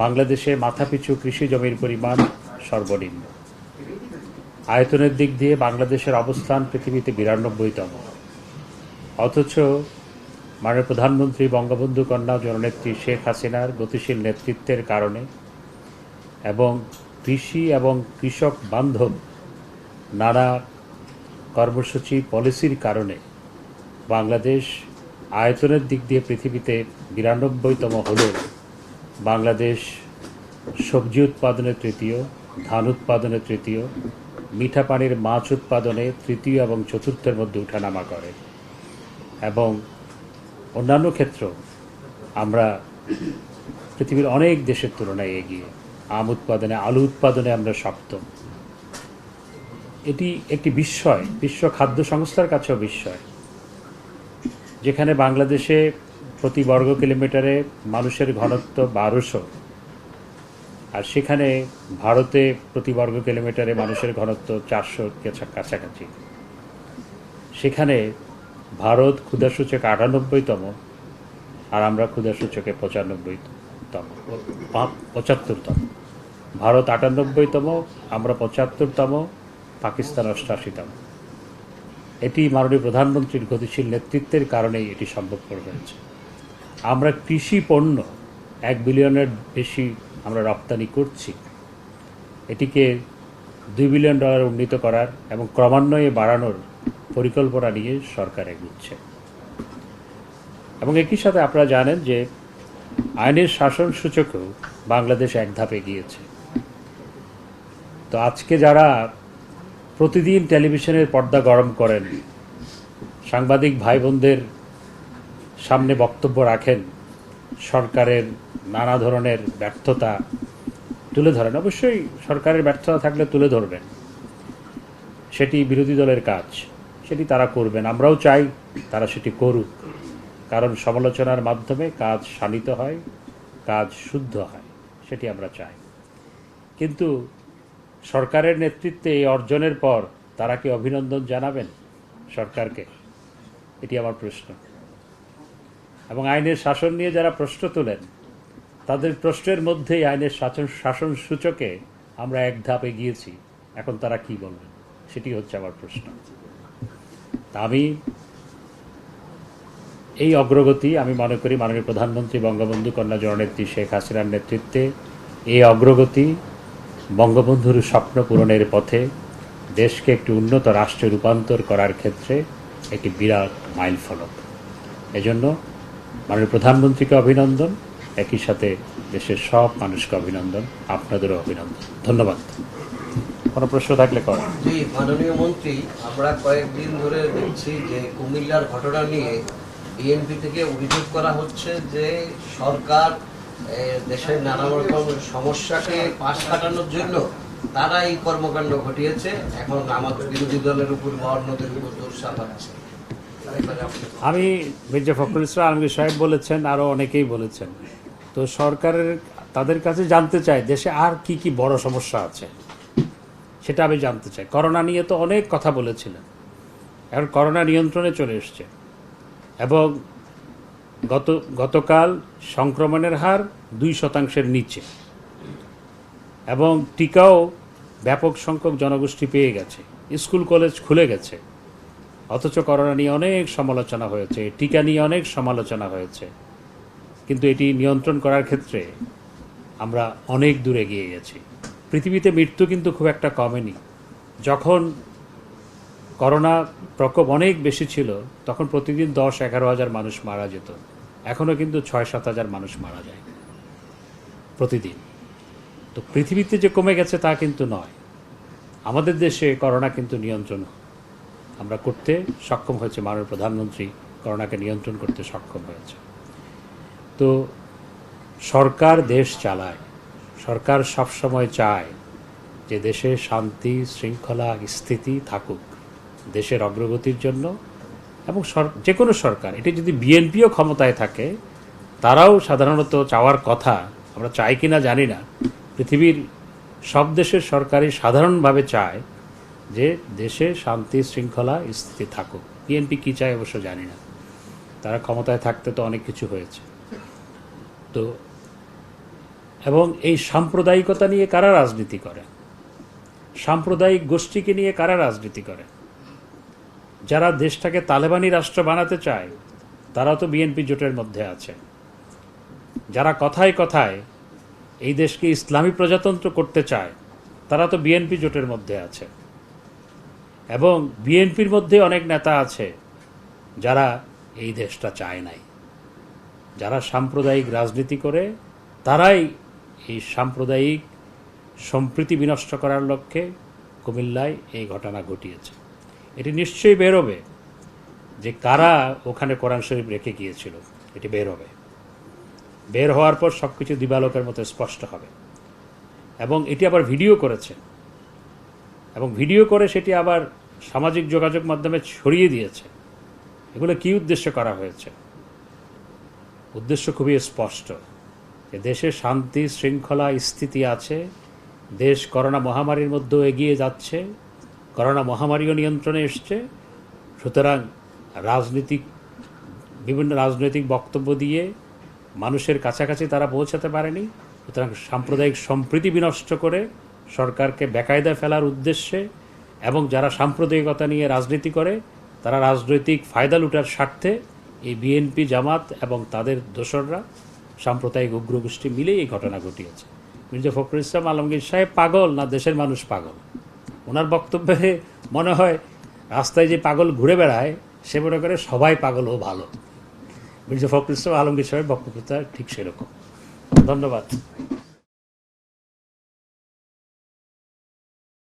বাংলাদেশে মাথাপিছু কৃষি জমির পরিমাণ সর্বনিম্ন। আয়তনের দিক দিয়ে বাংলাদেশের অবস্থান পৃথিবীতে 92তম। অথচ মাননীয় প্রধানমন্ত্রী বঙ্গবন্ধু কন্যা জননেত্রী শেখ হাসিনার গতিশীল নেতৃত্বের কারণে এবং কৃষি এবং কৃষক বান্ধব নানা কর্মসূচি পলিসির কারণে বাংলাদেশ আয়তনের দিক দিয়ে পৃথিবীতে 92তম হলেও বাংলাদেশ সবজি উৎপাদনে তৃতীয়, ধান উৎপাদনে তৃতীয়, মিঠা পানির মাছ উৎপাদনে তৃতীয় এবং চতুর্থের মধ্যে উঠানামা করে। এবং অন্যান্য ক্ষেত্রেও আমরা পৃথিবীর অনেক দেশের তুলনায় এগিয়ে। আম উৎপাদনে, আলু উৎপাদনে আমরা সপ্তম। এটি একটি বিস্ময়, বিশ্ব খাদ্য সংস্থার কাছেও বিস্ময়, যেখানে বাংলাদেশে প্রতি বর্গ কিলোমিটারে মানুষের ঘনত্ব 1200, আর সেখানে ভারতে প্রতি বর্গ কিলোমিটারে মানুষের ঘনত্ব 400 কাছাকাছি। সেখানে ভারত ক্ষুধাসূচকে 98তম, আর আমরা ক্ষুধাসূচকে 75তম। ভারত 98তম, আমরা 75তম, পাকিস্তান 88তম। এটি মাননীয় প্রধানমন্ত্রীর গতিশীল নেতৃত্বের কারণেই এটি সম্ভবপর হয়েছে। আমরা কৃষি পণ্য 1 বিলিয়নের বেশি আমরা রপ্তানি করছি। এটিকে $2 বিলিয়ন উন্নীত করার এবং ক্রমান্বয়ে বাড়ানোর পরিকল্পনা নিয়ে সরকার এগোচ্ছে। এবং একই সাথে আপনারা জানেন যে আইনের শাসন সূচকেও বাংলাদেশ এক ধাপ এগিয়েছে। তো আজকে যারা প্রতিদিন টেলিভিশনের পর্দা গরম করেন, সাংবাদিক ভাই বোনদের সামনে বক্তব্য রাখেন, সরকারের নানা ধরনের ব্যর্থতা তুলে ধরেন, অবশ্যই সরকারের ব্যর্থতা থাকলে তুলে ধরবেন, সেটি বিরোধী দলের কাজ, সেটি তারা করবেন। আমরাও চাই তারা সেটি করুক, কারণ সমালোচনার মাধ্যমে কাজ শানিত হয়, কাজ শুদ্ধ হয়, সেটি আমরা চাই। কিন্তু সরকারের নেতৃত্বে এই অর্জনের পর তারা কি অভিনন্দন জানাবেন সরকারকে? এটি আমার প্রশ্ন। এবং আইনের শাসন নিয়ে যারা প্রশ্ন তোলেন, তাদের প্রশ্নের মধ্যেই আইনের শাসন সূচকে আমরা এক ধাপ এগিয়েছি, এখন তারা কি বলবেন, সেটি হচ্ছে আমার প্রশ্ন। তা আমি এই অগ্রগতি আমি মনে করি মাননীয় প্রধানমন্ত্রী বঙ্গবন্ধু কন্যা জননেত্রী শেখ হাসিনার নেতৃত্বে এই অগ্রগতি বঙ্গবন্ধুর স্বপ্ন পূরণের পথে দেশকে একটি উন্নত রাষ্ট্রে রূপান্তর করার ক্ষেত্রে একটি বিরাট মাইলফলক। এজন্য মাননীয় প্রধানমন্ত্রীকে অভিনন্দন, একই সাথে দেশের সব মানুষকে অভিনন্দন, আপনাদেরও অভিনন্দন। ধন্যবাদ। কোনো প্রশ্ন থাকলে করেন। জি মাননীয় মন্ত্রী, আমরা কয়েকদিন ধরে দেখছি যে কুমিল্লার ঘটনা নিয়ে বিএনপি থেকে অভিযোগ করা হচ্ছে যে সরকার দেশের নানা রকম সমস্যাকে পাশ কাটানোর জন্য তারা এই কর্মকাণ্ড ঘটিয়েছে, এখন আমাদের বিরোধী দলের উপর বা অন্যদের উপর দোষ চাপাচ্ছে। আমি মির্জা ফখরুল ইসলাম আলমগীর সাহেব বলেছেন, আরও অনেকেই বলেছেন। তো সরকারের তাদের কাছে জানতে চাই দেশে আর কি কি বড় সমস্যা আছে, সেটা আমি জানতে চাই। করোনা নিয়ে তো অনেক কথা বলেছিলেন, এখন করোনা নিয়ন্ত্রণে চলে এসছে এবং গতকাল সংক্রমণের হার 2% নিচে এবং টিকাও ব্যাপক সংখ্যক জনগোষ্ঠী পেয়ে গেছে, স্কুল কলেজ খুলে গেছে। অথচ করোনা নিয়ে অনেক সমালোচনা হয়েছে, টিকা নিয়ে অনেক সমালোচনা হয়েছে, কিন্তু এটি নিয়ন্ত্রণ করার ক্ষেত্রে আমরা অনেক দূর এগিয়ে গেছি। পৃথিবীতে মৃত্যু কিন্তু খুব একটা কমেনি। যখন করোনা প্রকোপ অনেক বেশি ছিল তখন প্রতিদিন 10-11 হাজার মানুষ মারা যেত, এখনও কিন্তু 6-7 হাজার মানুষ মারা যায় প্রতিদিন। তো পৃথিবীতে যে কমে গেছে তা কিন্তু নয়। আমাদের দেশে করোনা কিন্তু নিয়ন্ত্রণ আমরা করতে সক্ষম হয়েছে, মাননীয় প্রধানমন্ত্রী করোনাকে নিয়ন্ত্রণ করতে সক্ষম হয়েছে। তো সরকার দেশ চালায়, সরকার সবসময় চায় যে দেশে শান্তি শৃঙ্খলা স্থিতি থাকুক দেশের অগ্রগতির জন্য। এবং যে কোনো সরকার, এটি যদি বিএনপিও ক্ষমতায় থাকে তারাও সাধারণত চাওয়ার কথা, আমরা চাই কি না জানি না, পৃথিবীর সব দেশের সরকারই সাধারণভাবে চায় যে দেশে শান্তি শৃঙ্খলা স্থিতি থাকুক। বিএনপি কী চায় অবশ্য জানি না, তারা ক্ষমতায় থাকতে তো অনেক কিছু হয়েছে। তো এবং এই সাম্প্রদায়িকতা নিয়ে কারা রাজনীতি করে, সাম্প্রদায়িক গোষ্ঠীকে নিয়ে কারা রাজনীতি করে? যারা দেশটাকে তালেবানি রাষ্ট্র বানাতে চায় তারা তো বিএনপি জোটের মধ্যে আছে। যারা কথায় কথায় এই দেশকে ইসলামী প্রজাতন্ত্র করতে চায় তারা তো বিএনপি জোটের মধ্যে আছে। এবং বিএনপির মধ্যে অনেক নেতা আছে যারা এই দেশটা চায় নাই। যারা সাম্প্রদায়িক রাজনীতি করে তারাই এই সাম্প্রদায়িক সম্প্রীতি বিনষ্ট করার লক্ষ্যে কুমিল্লায় এই ঘটনা ঘটিয়েছে। এটি নিশ্চয়ই বেরোবে যে কারা ওখানে কোরআন শরীফ রেখে গিয়েছিল, এটি বের হবে। বের হওয়ার পর সব কিছু দিবালোকের মতো স্পষ্ট হবে। এবং এটি আবার ভিডিও করেছে, এবং ভিডিও করে সেটি আবার সামাজিক যোগাযোগ মাধ্যমে ছড়িয়ে দিয়েছে। এগুলো কী উদ্দেশ্য করা হয়েছে? উদ্দেশ্য খুবই স্পষ্ট যে দেশে শান্তি শৃঙ্খলা স্থিতি আছে, দেশ করোনা মহামারীর মধ্যেও এগিয়ে যাচ্ছে, করোনা মহামারীও নিয়ন্ত্রণে এসছে। সুতরাং বিভিন্ন রাজনৈতিক বক্তব্য দিয়ে মানুষের কাছাকাছি তারা পৌঁছাতে পারেনি। সুতরাং সাম্প্রদায়িক সম্প্রীতি বিনষ্ট করে সরকারকে বেকায়দায় ফেলার উদ্দেশ্যে, এবং যারা সাম্প্রদায়িকতা নিয়ে রাজনীতি করে তারা রাজনৈতিক ফায়দা লুটার স্বার্থে এই বিএনপি জামাত এবং তাদের দোসররা সাম্প্রদায়িক উগ্রগোষ্ঠী মিলেই এই ঘটনা ঘটিয়েছে। মির্জা ফখরুল ইসলাম আলমগীর সাহেব পাগল না দেশের মানুষ পাগল? ওনার বক্তব্যে মনে হয় রাস্তায় যে পাগল ঘুরে বেড়ায় সে মনে করে সবাই পাগল ও ভালো। মির্জা ফখরুল ইসলাম আলমগীর সাহেব বক্তব্যটা ঠিক সেরকম। ধন্যবাদ।